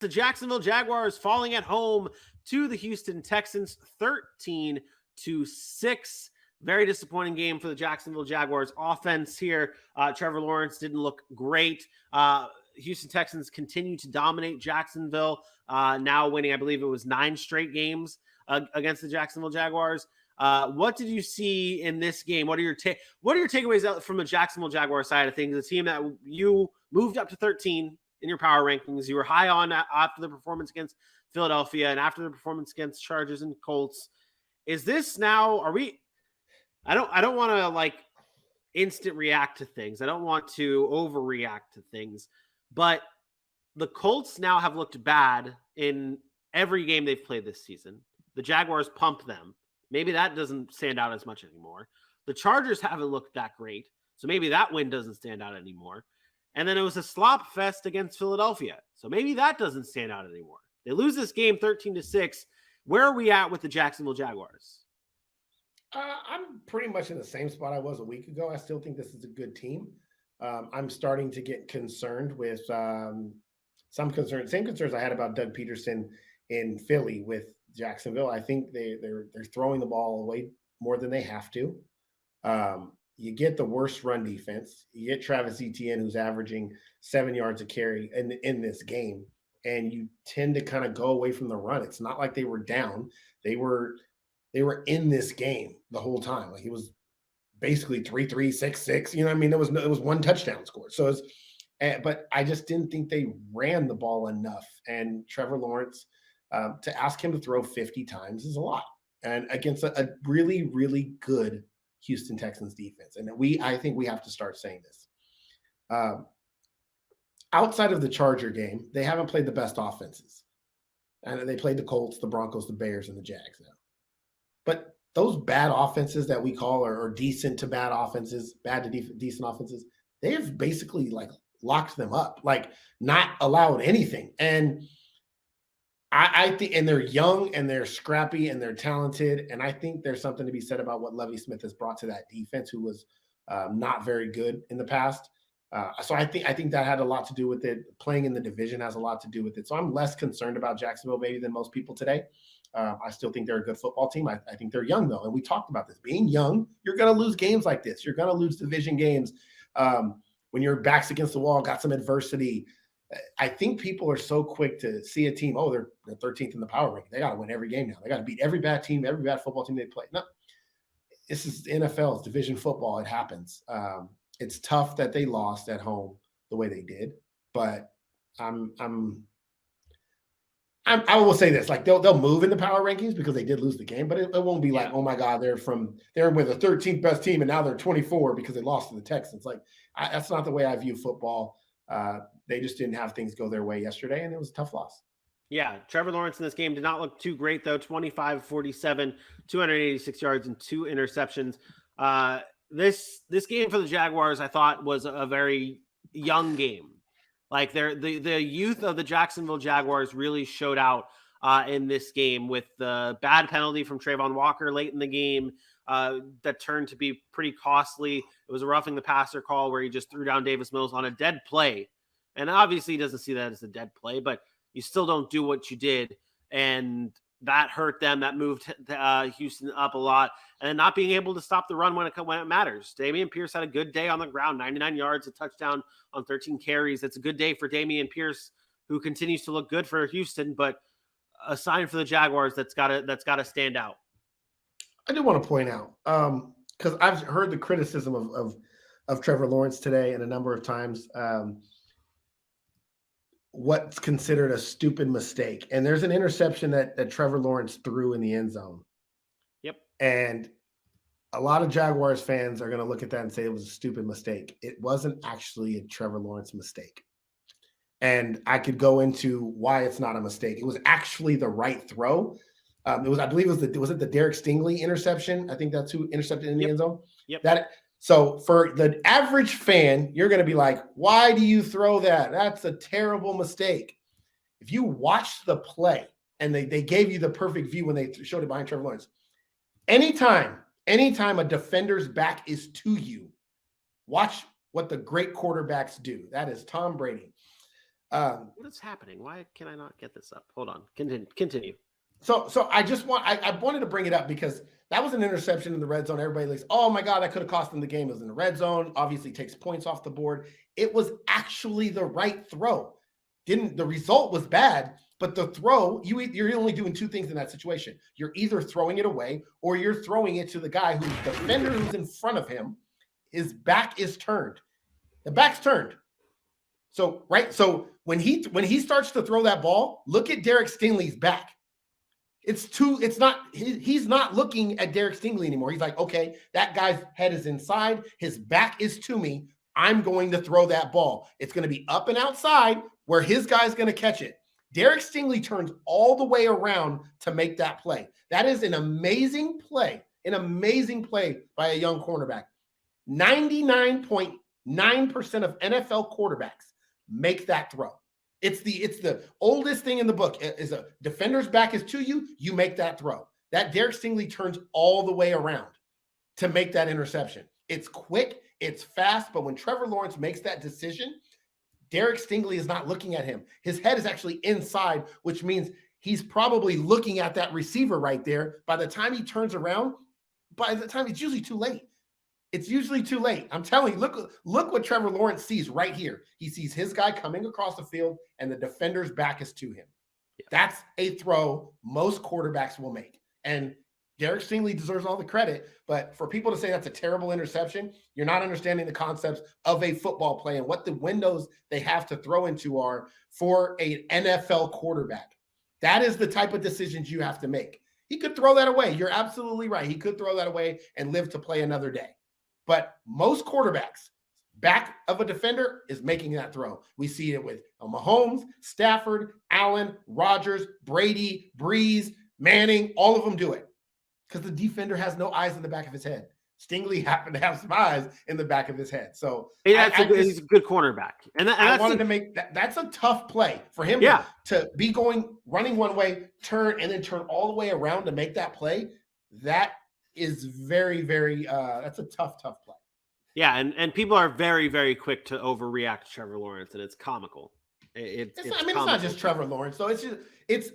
The Jacksonville Jaguars falling at home to the Houston Texans 13-6. Very disappointing game for the Jacksonville Jaguars offense here. Trevor Lawrence didn't look great. Houston Texans continue to dominate Jacksonville, now winning, I believe it was 9 straight games against the Jacksonville Jaguars. What did you see in this game? What are your takeaways from the Jacksonville Jaguar side of things? A team that you moved up to 13 in your power rankings. You were high on after the performance against Philadelphia and after the performance against Chargers and Colts. Is this now, I don't want to like instant react to things. I don't want to overreact to things, but the Colts now have looked bad in every game they've played this season. The Jaguars pumped them. Maybe that doesn't stand out as much anymore. The Chargers haven't looked that great, so maybe that win doesn't stand out anymore. And then it was a slop fest against Philadelphia, so maybe that doesn't stand out anymore. They lose this game 13-6. Where are we at with the Jacksonville Jaguars? I'm pretty much in the same spot I was a week ago. I still think this is a good team. I'm starting to get concerned with same concerns I had about Doug Peterson in Philly with Jacksonville. I think they're throwing the ball away more than they have to. You get the worst run defense. You get Travis Etienne, who's averaging 7 yards a carry in this game, and you tend to kind of go away from the run. It's not like they were down. They were in this game the whole time. Like it was basically 3-3, 6-6. You know what I mean? It was one touchdown score. So but I just didn't think they ran the ball enough. And Trevor Lawrence, to ask him to throw 50 times is a lot. And against a really, really good Houston Texans defense. And I think we have to start saying this. Outside of the Charger game, they haven't played the best offenses. And they played the Colts, the Broncos, the Bears, and the Jags now. But those bad offenses that we call are decent to bad offenses, bad to decent offenses, they have basically like locked them up, like not allowed anything. And I think, and they're young and they're scrappy and they're talented. And I think there's something to be said about what Lovie Smith has brought to that defense, who was not very good in the past. So I think that had a lot to do with it. Playing in the division has a lot to do with it. So I'm less concerned about Jacksonville maybe than most people today. I still think they're a good football team. I think they're young, though. And we talked about this. Being young, you're going to lose games like this. You're going to lose division games when your back's against the wall, got some adversity. I think people are so quick to see a team, they're 13th in the power ranking. They got to win every game now. They got to beat every bad team, every bad football team they play. No, this is the NFL. It's division football. It happens. It's tough that they lost at home the way they did, but I will say this: like they'll move in the power rankings because they did lose the game, but it won't be like, oh my God, they're with the 13th best team and now they're 24 because they lost to the Texans. Like that's not the way I view football. They just didn't have things go their way yesterday, and it was a tough loss. Yeah, Trevor Lawrence in this game did not look too great, though. 25-47, 286 yards and 2 interceptions. This game for the Jaguars, I thought, was a very young game. Like the youth of the Jacksonville Jaguars really showed out in this game with the bad penalty from Trayvon Walker late in the game that turned to be pretty costly. It was a roughing the passer call where he just threw down Davis Mills on a dead play. And obviously he doesn't see that as a dead play, but you still don't do what you did. And that hurt them. That moved Houston up a lot. And then not being able to stop the run when it matters. Dameon Pierce had a good day on the ground, 99 yards, a touchdown on 13 carries. That's a good day for Dameon Pierce, who continues to look good for Houston, but a sign for the Jaguars that's got to stand out. I do want to point out, because I've heard the criticism of Trevor Lawrence today and a number of times, what's considered a stupid mistake. And there's an interception that Trevor Lawrence threw in the end zone. Yep. And a lot of Jaguars fans are going to look at that and say it was a stupid mistake. It wasn't actually a Trevor Lawrence mistake. And I could go into why it's not a mistake. It was actually the right throw. I believe it was the Derek Stingley interception. I think that's who intercepted in the end zone. Yep. So for the average fan, you're going to be like, why do you throw that? That's a terrible mistake. If you watch the play, and they gave you the perfect view when they showed it behind Trevor Lawrence, anytime a defender's back is to you, watch what the great quarterbacks do. That is Tom Brady. What is happening? Why can I not get this up? Hold on. Continue. So I wanted to bring it up because that was an interception in the red zone. Everybody like, oh my God, that could have cost them the game. It was in the red zone. Obviously takes points off the board. It was actually the right throw. The result was bad, but the throw, you're only doing two things in that situation. You're either throwing it away or you're throwing it to the guy who's the defender who's in front of him. His back is turned. The back's turned. So, right. So when he starts to throw that ball, look at Derek Stingley's back. He's not looking at Derek Stingley anymore. He's like, okay, that guy's head is inside. His back is to me. I'm going to throw that ball. It's going to be up and outside where his guy's going to catch it. Derek Stingley turns all the way around to make that play. That is an amazing play by a young cornerback. 99.9% of NFL quarterbacks make that throw. It's the oldest thing in the book. Is a defender's back is to you, you make that throw. That Derek Stingley turns all the way around to make that interception. It's quick, it's fast, but when Trevor Lawrence makes that decision, Derek Stingley is not looking at him. His head is actually inside, which means he's probably looking at that receiver right there. By the time he turns around, it's usually too late. It's usually too late. I'm telling you, look what Trevor Lawrence sees right here. He sees his guy coming across the field and the defender's back is to him. Yeah. That's a throw most quarterbacks will make. And Derek Stingley deserves all the credit, but for people to say that's a terrible interception, you're not understanding the concepts of a football play and what the windows they have to throw into are for an NFL quarterback. That is the type of decisions you have to make. He could throw that away. You're absolutely right. He could throw that away and live to play another day. But most quarterbacks, back of a defender is making that throw. We see it with Mahomes, Stafford, Allen, Rodgers, Brady, Breeze, Manning, all of them do it because the defender has no eyes in the back of his head. Stingley happened to have some eyes in the back of his head. So he's a good cornerback. And I wanted to make that's a tough play for him to be running one way, turn, and then turn all the way around to make that play. That is very, very that's a tough play. Yeah, and people are very, very quick to overreact to Trevor Lawrence, and it's comical. It's not just Trevor Lawrence, though. It's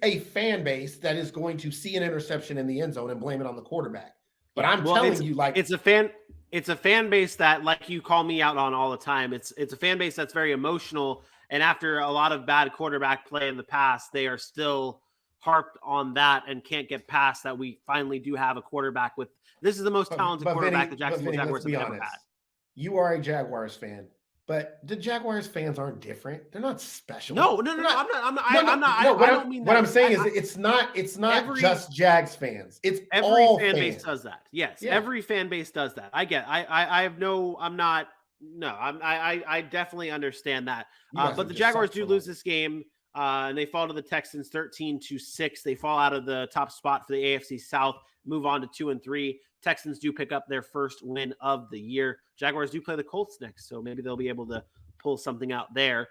a fan base that is going to see an interception in the end zone and blame it on the quarterback. But I'm telling you, it's a fan base that, like you call me out on all the time, it's a fan base that's very emotional, and after a lot of bad quarterback play in the past, they are still harped on that and can't get past that. We finally do have a quarterback with this is the most talented quarterback the Jacksonville Jaguars have ever had. You are a Jaguars fan, but the Jaguars fans aren't different. They're not special. No. I'm not. What I'm saying is it's not just Jags fans. It's every all fan fans. Base does that. Yes, yeah. Every fan base does that. I definitely understand that. But the Jaguars do lose this game. And they fall to the Texans 13-6. They fall out of the top spot for the AFC South, move on to 2-3. Texans do pick up their first win of the year. Jaguars do play the Colts next, so maybe they'll be able to pull something out there.